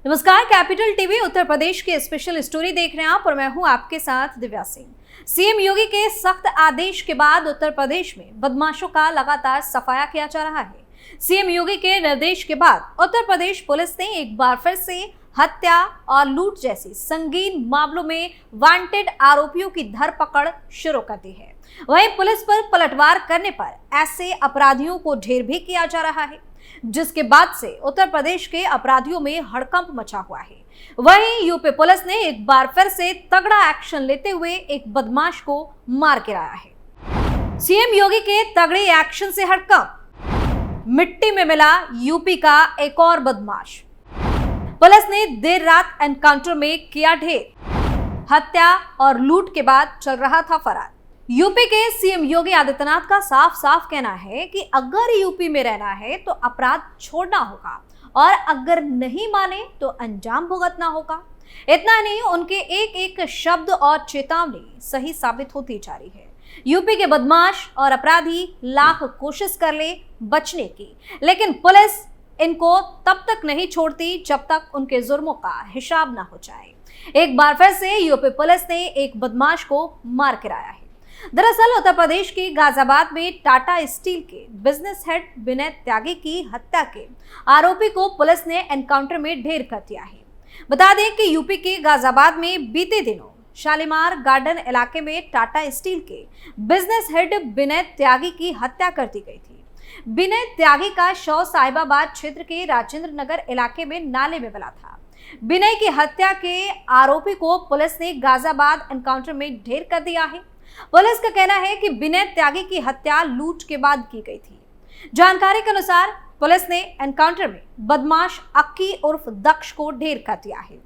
नमस्कार, capital TV Uttar Pradesh की special story देख रहे हैं आप और मैं हूं आपके साथ दिव्या सिंह। सीएम योगी के सख्त आदेश के बाद उत्तर प्रदेश में बदमाशों का लगातार सफाया किया जा रहा है। सीएम योगी के निर्देश के बाद उत्तर प्रदेश पुलिस ने एक बार फिर से हत्या और लूट जैसी संगीन मामलों में वांटेड आरोपियों की धरपकड़ शुरू कर दी है। वहीं पुलिस पर पलटवार करने पर ऐसे अपराधियों को ढेर भी किया जा रहा है, जिसके बाद से उत्तर प्रदेश के अपराधियों में हड़कंप मचा हुआ है। वहीं यूपी पुलिस ने एक बार फिर से तगड़ा एक्शन लेते हुए एक बदमाश को मार गिराया है। सीएम योगी के तगड़े एक्शन से हड़कंप, मिट्टी में मिला यूपी का एक और बदमाश। पुलिस ने देर रात एनकाउंटर में किया ढेर, हत्या और लूट के बाद चल रहा था फरार। यूपी के सीएम योगी आदित्यनाथ का साफ साफ कहना है कि अगर यूपी में रहना है तो अपराध छोड़ना होगा और अगर नहीं माने तो अंजाम भुगतना होगा। इतना नहीं, उनके एक एक शब्द और चेतावनी सही साबित होती जा रही है। यूपी के बदमाश और अपराधी लाख कोशिश कर ले बचने की, लेकिन पुलिस इनको तब तक नहीं छोड़ती जब तक उनके जुर्मों का हिसाब ना हो जाए। एक बार फिर से यूपी पुलिस ने एक बदमाश को मार गिराया है। दरअसल उत्तर प्रदेश के गाजियाबाद में टाटा स्टील के बिजनेस हेड विनय त्यागी की हत्या के आरोपी को पुलिस ने एनकाउंटर में ढेर कर दिया है। बता दें कि यूपी के गाजियाबाद में बीते दिनों शालीमार गार्डन इलाके में टाटा स्टील के बिजनेस हेड विनय त्यागी की हत्या कर दी गई थी। विनय त्यागी का शव साहिबाबाद क्षेत्र के राजेंद्र नगर इलाके में नाले में मिला था। विनय की हत्या के आरोपी को पुलिस ने गाजियाबाद एनकाउंटर में ढेर कर दिया है। पुलिस का कहना है कि विनय त्यागी की हत्या लूट के बाद की गई थी। जानकारी के अनुसार पुलिस ने एनकाउंटर में बदमाश अक्की उर्फ दक्ष को ढेर कर दिया है।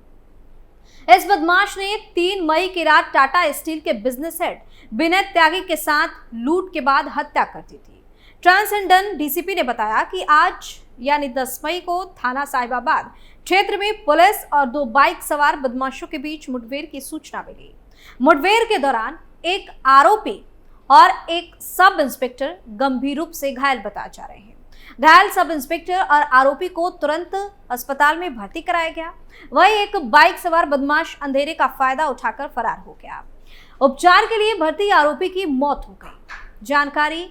इस बदमाश ने 3 मई की रात टाटा स्टील के बिजनेस हेड विनय त्यागी के साथ लूट के बाद हत्या कर दी थी। ट्रांसजेंडर डीसीपी ने बताया कि आज यानी 10 मई को थाना साहिबाबाद क्षेत्र में पुलिस और 2 बाइक सवार बदमाशों के बीच मुठभेड़ की सूचना मिली। मुठभेड़ के दौरान एक आरोपी और एक सब इंस्पेक्टर गंभीर रूप से घायल बताए जा रहे हैं। घायल सब इंस्पेक्टर और आरोपी को तुरंत अस्पताल में भर्ती कराया गया। वहीं एक बाइक सवार बदमाश अंधेरे का फायदा उठाकर फरार हो गया। उपचार के लिए भर्ती आरोपी की मौत हो गई। जानकारी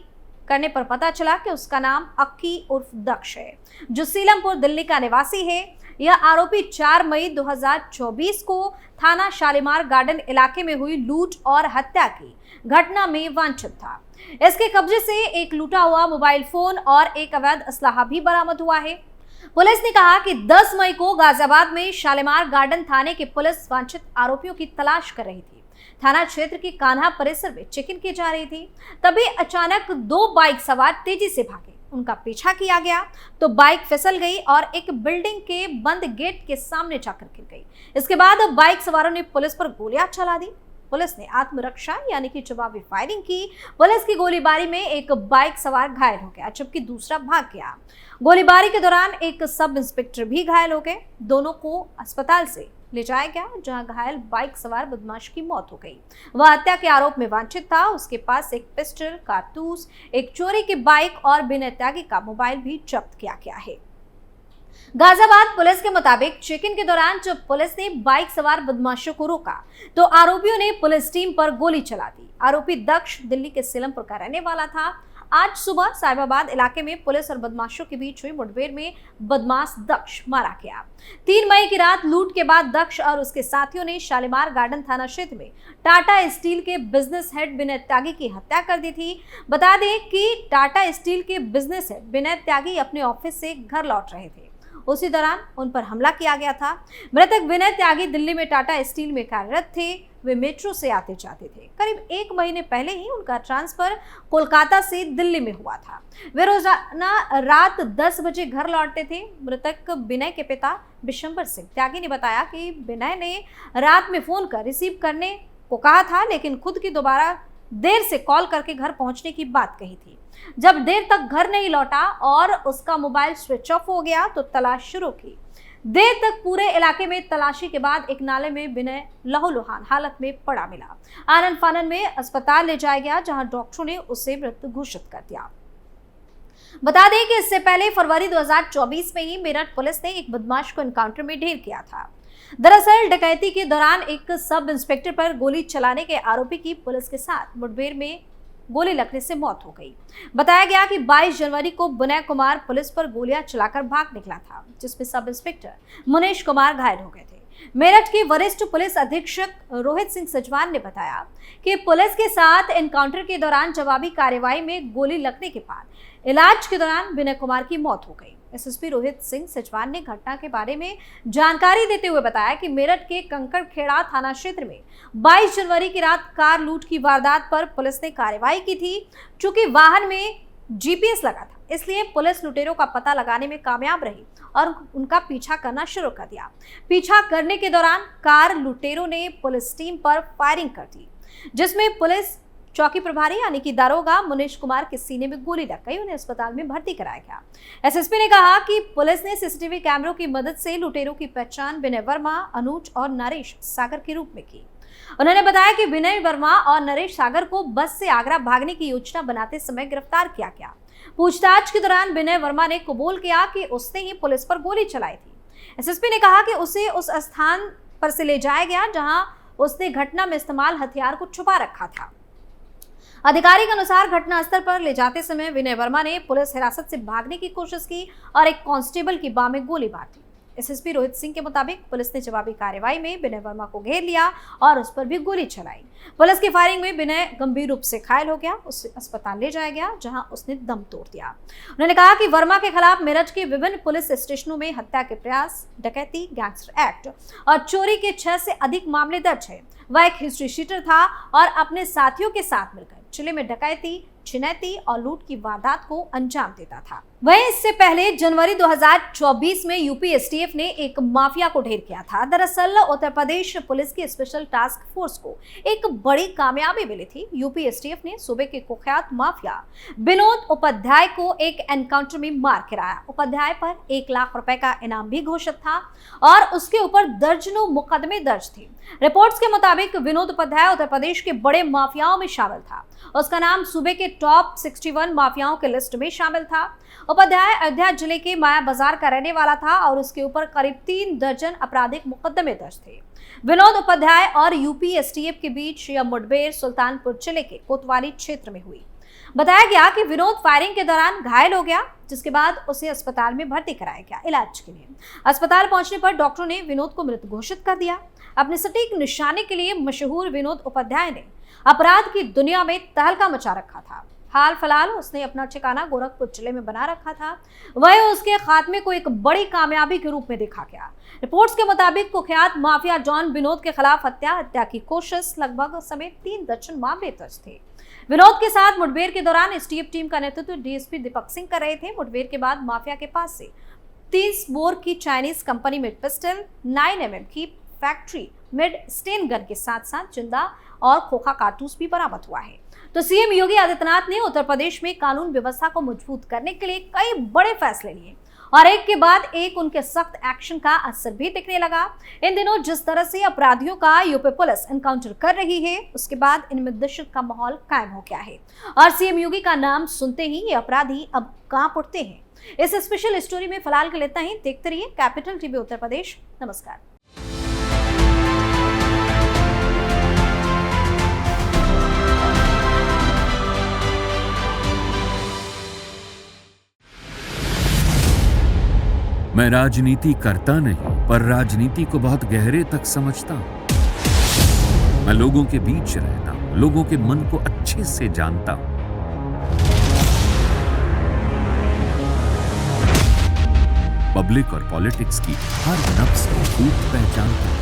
करने पर पता चला कि उसका नाम अक्की उर्फ दक्ष है, जो सीलमपुर दिल्ली का निवासी है। यह आरोपी 4 मई 2024 को थाना शालीमार गार्डन इलाके में हुई लूट और हत्या की घटना में वांछित था। इसके कब्जे से एक लूटा हुआ मोबाइल फोन और एक अवैध असलाहा भी बरामद हुआ है। पुलिस ने कहा कि 10 मई को गाजियाबाद में शालीमार गार्डन थाने की पुलिस वांछित आरोपियों की तलाश कर रही थी। थाना क्षेत्र के कान्हा परिसर में चेकिंग की जा रही थी, तभी अचानक 2 बाइक सवार तेजी से भागे। उनका पीछा किया गया तो बाइक फिसल गई और एक बिल्डिंग के बंद गेट के सामने जाकर गिर गई। इसके बाद बाइक सवारों ने पुलिस पर गोलियां चला दी। पुलिस ने आत्मरक्षा यानी कि जवाबी फायरिंग की। पुलिस की गोलीबारी में एक बाइक सवार घायल हो गया, जबकि दूसरा भाग गया। गोलीबारी के दौरान एक सब इंस्पेक्टर भी घायल हो गए। दोनों को अस्पताल से ले जाया गया, जहां घायल बाइक सवार बदमाश की मौत हो गई। वह हत्या के आरोप में वांछित था। उसके पास एक पिस्टल, कारतूस, एक चोरी की बाइक और विनय त्यागी का मोबाइल भी जब्त किया गया है। गाजियाबाद पुलिस के मुताबिक चेकिंग के दौरान जब पुलिस ने बाइक सवार बदमाशों को रोका तो आरोपियों ने पुलिस टीम पर गोली चला दी। आरोपी दक्ष दिल्ली के सीलमपुर का रहने वाला था। आज सुबह साहिबाबाद इलाके में पुलिस और बदमाशों के बीच हुई मुठभेड़ में बदमाश दक्ष मारा गया। 3 मई की रात लूट के बाद दक्ष और उसके साथियों ने शालीमार गार्डन थाना क्षेत्र में टाटा स्टील के बिजनेस हेड विनय त्यागी की हत्या कर दी थी। बता दें कि टाटा स्टील के बिजनेस हेड विनय त्यागी अपने ऑफिस से घर लौट रहे थे। उसी दौरान उन पर हमला किया गया था। मृतक विनय त्यागी दिल्ली में टाटा स्टील में कार्यरत थे। वे मेट्रो से आते जाते थे। करीब 1 महीने पहले ही उनका ट्रांसफर कोलकाता से दिल्ली में हुआ था। वे रोजाना रात 10 बजे घर लौटते थे। मृतक विनय के पिता बिशंबर सिंह त्यागी ने बताया कि विनय ने रात में फोन कर रिसीव करने को कहा था, लेकिन खुद की दोबारा देर से कॉल करके घर पहुंचने की बात कही थी। जब देर तक घर नहीं लौटा और उसका मोबाइल स्विच ऑफ हो गया तो तलाश शुरू की। देर तक पूरे इलाके में तलाशी के बाद एक नाले में विनय लहूलुहान हालत में पड़ा मिला। आनन फानन में अस्पताल ले जाया गया, जहां डॉक्टरों ने उसे मृत घोषित कर दिया। बता दें कि इससे पहले फरवरी 2024 में ही मेरठ पुलिस ने एक बदमाश को एनकाउंटर में ढेर किया था। दरअसल डकैती के दौरान एक सब इंस्पेक्टर पर गोली चलाने के आरोपी की पुलिस के साथ मुठभेड़ में गोली लगने से मौत हो गई। बताया गया कि 22 जनवरी को विनय कुमार पुलिस पर गोलियां चलाकर भाग निकला था, जिसमें सब इंस्पेक्टर मुनीश कुमार घायल हो गए थे। मेरठ के वरिष्ठ पुलिस अधीक्षक रोहित सिंह सजवान ने बताया कि पुलिस के साथ एनकाउंटर के दौरान जवाबी कार्रवाई में गोली लगने के बाद इलाज के दौरान विनय कुमार की मौत हो गई। एसएसपी रोहित सिंह सजवान ने घटना के बारे में जानकारी देते हुए बताया कि मेरठ के कंकड़खेड़ा थाना क्षेत्र में 22 जनवरी की रात कार लूट की वारदात पर पुलिस ने कार्रवाई की थी। चूंकि वाहन में जीपीएस लगा था, इसलिए पुलिस लुटेरों का पता लगाने में कामयाब रही और उनका पीछा करना शुरू कर दिया। पीछा करने के दौरान कार लुटेरों ने पुलिस टीम पर फायरिंग कर दी, जिसमें पुलिस चौकी प्रभारी यानी कि दारोगा मुनीश कुमार के सीने में गोली लग गई। उन्हें अस्पताल में भर्ती कराया गया। एसएसपी ने कहा कि पुलिस ने सीसीटीवी कैमरों की मदद से लुटेरों की पहचान विनय वर्मा, अनुज और नरेश सागर के रूप में की। उन्होंने बताया कि विनय वर्मा और नरेश सागर को बस से आगरा भागने की योजना बनाते समय गिरफ्तार किया गया। पूछताछ के दौरान विनय वर्मा ने कबूल किया कि उसने ही पुलिस पर गोली चलाई थी। एसएसपी ने कहा कि उसे उस स्थान पर से ले जाया गया जहां उसने घटना में इस्तेमाल हथियार को छुपा रखा था। अधिकारी के अनुसार घटनास्थल पर ले जाते समय विनय वर्मा ने पुलिस हिरासत से भागने की कोशिश की और एक कांस्टेबल की बाह में गोली मार दी। एसएसपी रोहित सिंह के मुताबिक पुलिस ने जवाबी कार्रवाई में विनय वर्मा को घेर लिया और उस पर भी गोली चलाई। पुलिस की फायरिंग में विनय गंभीर रूप से घायल हो गया। उसे अस्पताल ले जाया गया, जहां उसने दम तोड़ दिया। उन्होंने कहा कि वर्मा के खिलाफ मेरठ के विभिन्न पुलिस स्टेशनों में हत्या के प्रयास, डकैती, गैंगस्टर एक्ट और चोरी के 6 से अधिक मामले दर्ज है। वह एक हिस्ट्री शीटर था और अपने साथियों के साथ मिलकर जिले में डकैती, छिनैती और लूट की वारदात को अंजाम देता था। वहीं इससे पहले जनवरी 2024 में यूपी एसटीएफ ने एक माफिया को ढेर किया था। दरअसल उत्तर प्रदेश पुलिस की स्पेशल टास्क फोर्स को एक बड़ी कामयाबी मिली थी। यूपी एसटीएफ ने सूबे के कुख्यात माफिया विनोद उपाध्याय को एक एनकाउंटर में मार गिराया। उपाध्याय पर 1 लाख रुपए का इनाम भी घोषित था और उसके ऊपर दर्जनों मुकदमे दर्ज थे। रिपोर्ट्स के मुताबिक विनोद उपाध्याय उत्तर प्रदेश के बड़े माफियाओं में शामिल था। उसका नाम सूबे के टॉप 61 माफियाओं के लिस्ट में शामिल था। उपाध्याय अयोध्या जिले के माया बाजार का रहने वाला था और उसके ऊपर करीब 3 दर्जन आपराधिक मुकदमे दर्ज थे। विनोद उपाध्याय और यूपी एसटीएफ के बीच यह मुठभेड़ सुल्तानपुर जिले के कोतवाली क्षेत्र में हुई। बताया गया कि विनोद फायरिंग के दौरान घायल हो गया, जिसके बाद उसे अस्पताल में भर्ती कराया गया इलाज के लिए। अस्पताल पहुंचने पर डॉक्टरों ने विनोद को मृत घोषित कर दिया। अपने सटीक निशाने के लिए मशहूर विनोद उपाध्याय ने अपराध की दुनिया में तहलका मचा रखा था। हाल फिलहाल उसने अपना ठिकाना गोरखपुर जिले में बना रखा था। वह उसके खात्मे को एक बड़ी कामयाबी के रूप में देखा गया। रिपोर्ट्स के मुताबिक कुख्यात माफिया जॉन विनोद के खिलाफ हत्या की कोशिश लगभग समेत 3 दर्जन मामले दर्ज थे। विनोद के साथ मुठभेड़ के दौरान एसटीएफ टीम का नेतृत्व डीएसपी दीपक सिंह कर रहे थे। मुठभेड़ के बाद माफिया के पास से 30 बोर की Chinese company made pistol, 9mm की फैक्ट्री मेड स्टेन गन के साथ साथ जिंदा और खोखा कारतूस भी बरामद हुआ है। तो सीएम योगी आदित्यनाथ ने उत्तर प्रदेश में कानून व्यवस्था को मजबूत करने के लिए कई बड़े फैसले लिए और एक के बाद एक उनके सख्त एक्शन का असर भी दिखने लगा। इन दिनों जिस तरह से अपराधियों का यूपी पुलिस एनकाउंटर कर रही है, उसके बाद इनमें दहशत का माहौल कायम हो गया है और सीएम योगी का नाम सुनते ही ये अपराधी अब कांप उठते हैं। इस स्पेशल स्टोरी में फिलहाल के लिए इतना ही। देखते रहिए कैपिटल टीवी उत्तर प्रदेश। नमस्कार। मैं राजनीति करता नहीं, पर राजनीति को बहुत गहरे तक समझता हूं। मैं लोगों के बीच रहता हूं, लोगों के मन को अच्छे से जानता हूं। पब्लिक और पॉलिटिक्स की हर नब्ज को खूब पहचानता हूं।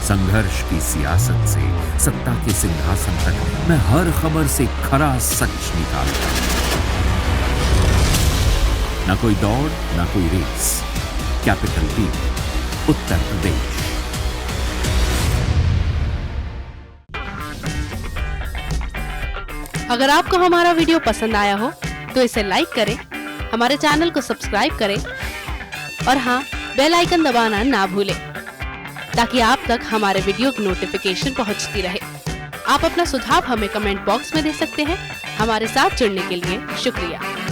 संघर्ष की सियासत से सत्ता के सिंहासन तक मैं हर खबर से खरा सच निकालता हूं। ना कोई दौड़, ना कोई race. Capital TV, Uttar Pradesh. अगर आपको हमारा वीडियो पसंद आया हो तो इसे लाइक करें, हमारे चैनल को सब्सक्राइब करें और हाँ, बेल आइकन दबाना ना भूलें ताकि आप तक हमारे वीडियो की नोटिफिकेशन पहुंचती रहे। आप अपना सुझाव हमें कमेंट बॉक्स में दे सकते हैं। हमारे साथ जुड़ने के लिए शुक्रिया।